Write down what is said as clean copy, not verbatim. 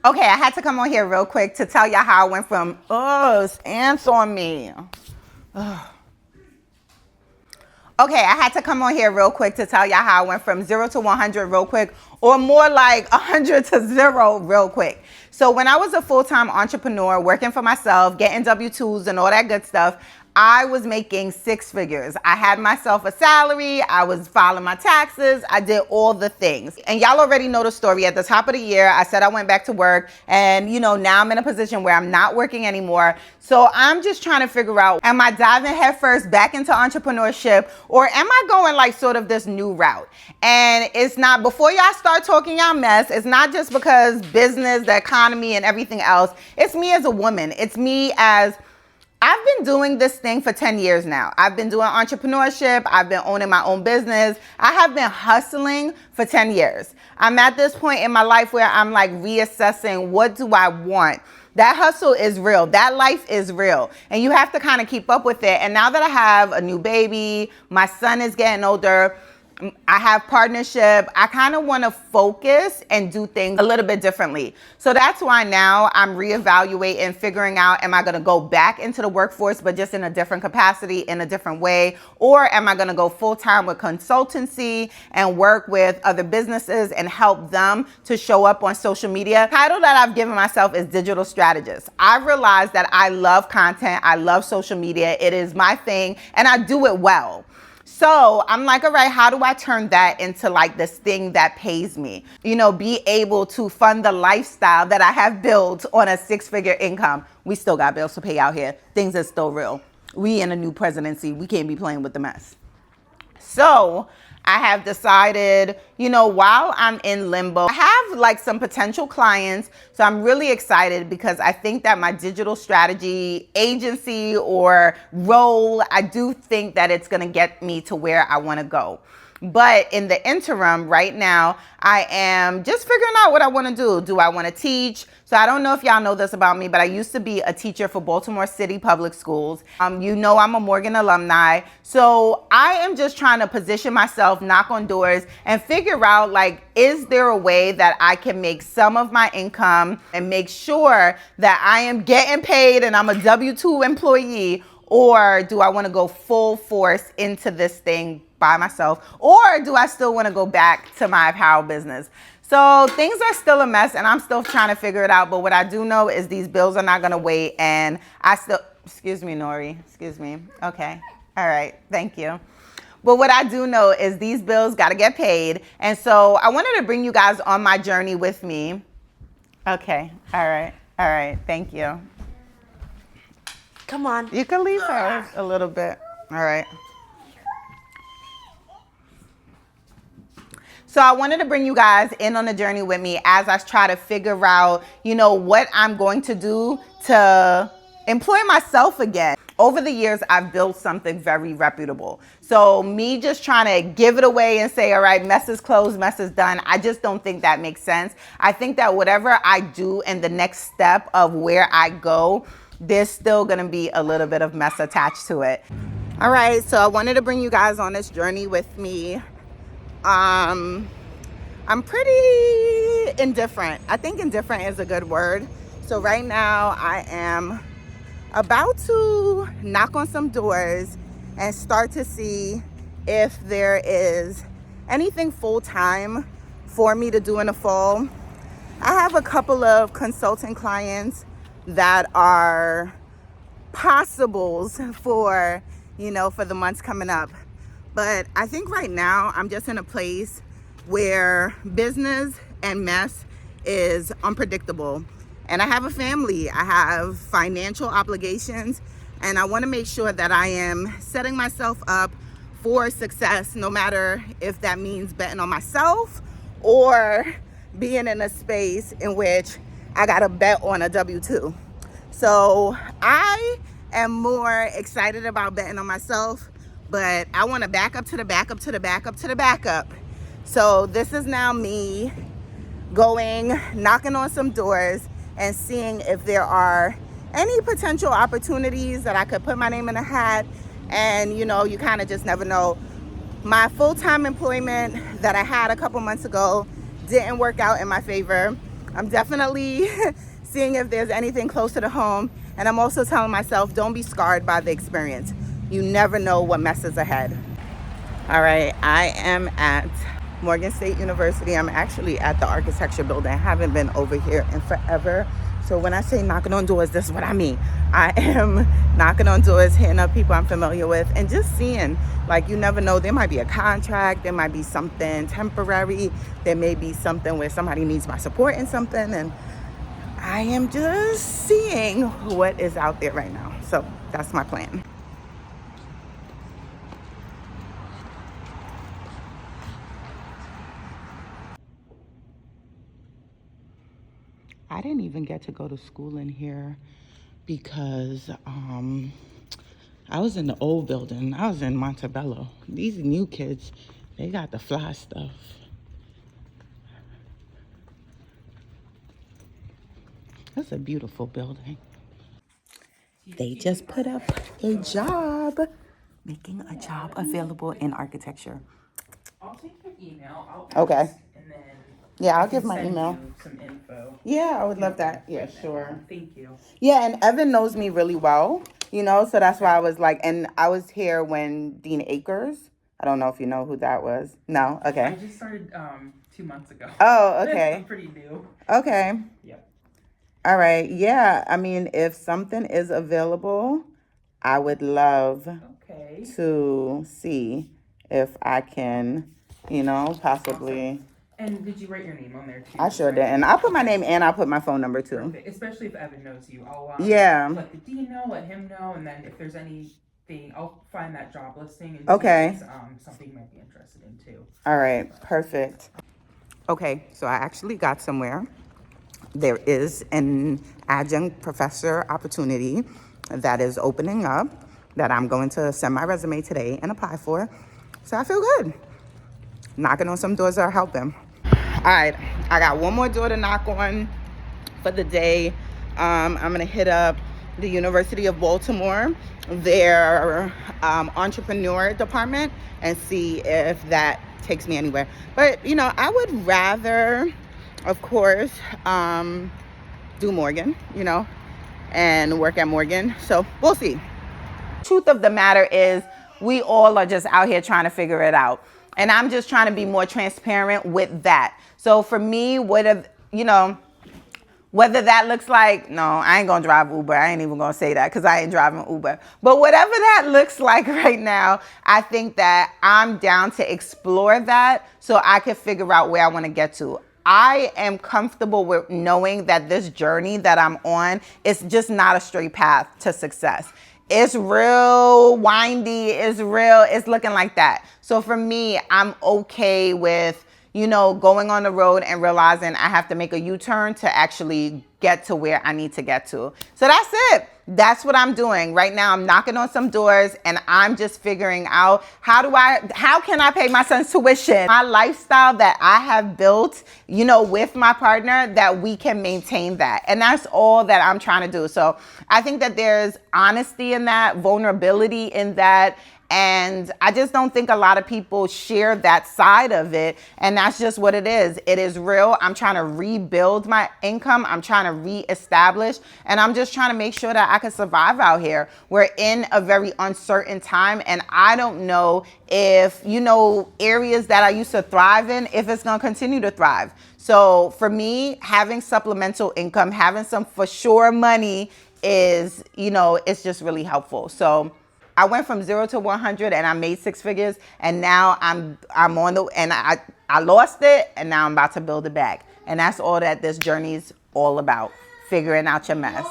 Okay, I had to come on here real quick to tell y'all how I went from, it's ants on me. Okay, I had to come on here real quick to tell y'all how I went from 0 to 100 real quick, or more like 100 to 0 real quick. So when I was a full-time entrepreneur working for myself, getting W-2s and all that good stuff, I was making six figures. I had myself a salary. I was filing my taxes. I did all the things. And y'all already know the story. At the top of the year, I said I went back to work. And, now I'm in a position where I'm not working anymore. So I'm just trying to figure out, am I diving headfirst back into entrepreneurship, or am I going like sort of this new route? And it's not, before y'all start talking y'all mess, it's not just because business, the economy, and everything else. It's me as a woman. It's me as I've been doing this thing for 10 years now. I've been doing entrepreneurship. I've been owning my own business. I have been hustling for 10 years. I'm at this point in my life where I'm like reassessing, what do I want? That hustle is real. That life is real. And you have to kind of keep up with it. And now that I have a new baby, my son is getting older, I have partnership, I kind of want to focus and do things a little bit differently. So that's why now I'm reevaluating, figuring out, am I going to go back into the workforce, but just in a different capacity, in a different way? Or am I going to go full time with consultancy and work with other businesses and help them to show up on social media? The title that I've given myself is digital strategist. I've realized that I love content. I love social media. It is my thing and I do it well. So I'm like, all right, how do I turn that into like this thing that pays me? Be able to fund the lifestyle that I have built on a six-figure income. We still got bills to pay out here. Things are still real. We in a new presidency. We can't be playing with the mess. So I have decided, while I'm in limbo, I have like some potential clients. So I'm really excited because I think that my digital strategy agency or role, I do think that it's going to get me to where I want to go. But in the interim, right now, I am just figuring out what I want to do. Do I want to teach? So I don't know if y'all know this about me, but I used to be a teacher for Baltimore City Public Schools. I'm a Morgan alumni. So I am just trying to position myself, knock on doors, and figure out, like, is there a way that I can make some of my income and make sure that I am getting paid and I'm a W-2 employee? Or do I want to go full force into this thing by myself? Or do I still want to go back to my apparel business? So things are still a mess and I'm still trying to figure it out. But what I do know is these bills are not going to wait. And excuse me, Nori, excuse me. Okay. All right. Thank you. But what I do know is these bills got to get paid. And so I wanted to bring you guys on my journey with me. Okay. All right. All right. Thank you. Come on. You can leave her a little bit. All right. So I wanted to bring you guys in on the journey with me as I try to figure out, what I'm going to do to employ myself again. Over the years, I've built something very reputable. So me just trying to give it away and say, all right, mess is closed, mess is done, I just don't think that makes sense. I think that whatever I do and the next step of where I go, there's still going to be a little bit of mess attached to it. All right, so I wanted to bring you guys on this journey with me. I'm pretty indifferent. I think indifferent is a good word. So right now I am about to knock on some doors and start to see if there is anything full-time for me to do in the fall. I have a couple of consulting clients that are possibles for, for the months coming up. But I think right now I'm just in a place where business and mess is unpredictable. And I have a family, I have financial obligations, and I want to make sure that I am setting myself up for success, no matter if that means betting on myself or being in a space in which I got to bet on a W-2. So I am more excited about betting on myself, but I want to back up to the backup to the backup to the backup. So this is now me going, knocking on some doors and seeing if there are any potential opportunities that I could put my name in a hat. And, you kind of just never know. My full-time employment that I had a couple months ago didn't work out in my favor. I'm definitely seeing if there's anything closer to home. And I'm also telling myself, don't be scarred by the experience. You never know what messes ahead. All right, I am at Morgan State University. I'm actually at the architecture building. I haven't been over here in forever. So when I say knocking on doors, this is what I mean. I am knocking on doors, hitting up people I'm familiar with, and just seeing, like, you never know. There might be a contract. There might be something temporary. There may be something where somebody needs my support in something. And I am just seeing what is out there right now. So that's my plan. I didn't even get to go to school in here because I was in the old building. I was in Montebello. These new kids, they got the fly stuff. That's a beautiful building. They just put up a job, making a job available in architecture. I'll take your email. Okay. And then Yeah, I'll I can give my send email. you some info. Yeah, I would love that. Yeah, sure. Thank you. Yeah, and Evan knows me really well, so that's why I was like, and I was here when Dean Akers, I don't know if you know who that was. No? Okay. I just started 2 months ago. Oh, okay. I'm pretty new. Okay. Yep. All right. Yeah, I mean, if something is available, I would love Okay. to see if I can, possibly. Awesome. And did you write your name on there too? I sure did. And I'll put my name and I'll put my phone number too. Perfect. Especially if Evan knows you. I'll Yeah. let the dean know, let him know, and then if there's anything, I'll find that job listing and Okay. see if it's something you might be interested in too. All right. Perfect. Okay. So I actually got somewhere. There is an adjunct professor opportunity that is opening up that I'm going to send my resume today and apply for. So I feel good. Knocking on some doors are helping. All right, I got one more door to knock on for the day. I'm gonna hit up the University of Baltimore, their entrepreneur department, and see if that takes me anywhere. But I would rather, of course, do Morgan, and work at Morgan. So we'll see. Truth of the matter is, we all are just out here trying to figure it out. And I'm just trying to be more transparent with that. So for me, whether that looks like, no, I ain't gonna drive Uber. I ain't even gonna say that because I ain't driving Uber. But whatever that looks like right now, I think that I'm down to explore that so I can figure out where I want to get to. I am comfortable with knowing that this journey that I'm on is just not a straight path to success. It's real windy, it's looking like that. So for me, I'm okay with, going on the road and realizing I have to make a U-turn to actually get to where I need to get to. So that's it. That's what I'm doing right now. I'm knocking on some doors and I'm just figuring out how can I pay my son's tuition? My lifestyle that I have built, with my partner, that we can maintain that. And that's all that I'm trying to do. So I think that there's honesty in that, vulnerability in that. And I just don't think a lot of people share that side of it. And that's just what it is. It is real. I'm trying to rebuild my income. I'm trying to reestablish. And I'm just trying to make sure that I can survive out here. We're in a very uncertain time. And I don't know if, areas that I used to thrive in, if it's going to continue to thrive. So for me, having supplemental income, having some for sure money is, it's just really helpful. So I went from 0 to 100 and I made 6 figures, and now I'm on I lost it and now I'm about to build it back. And that's all that this journey is all about, figuring out your mess.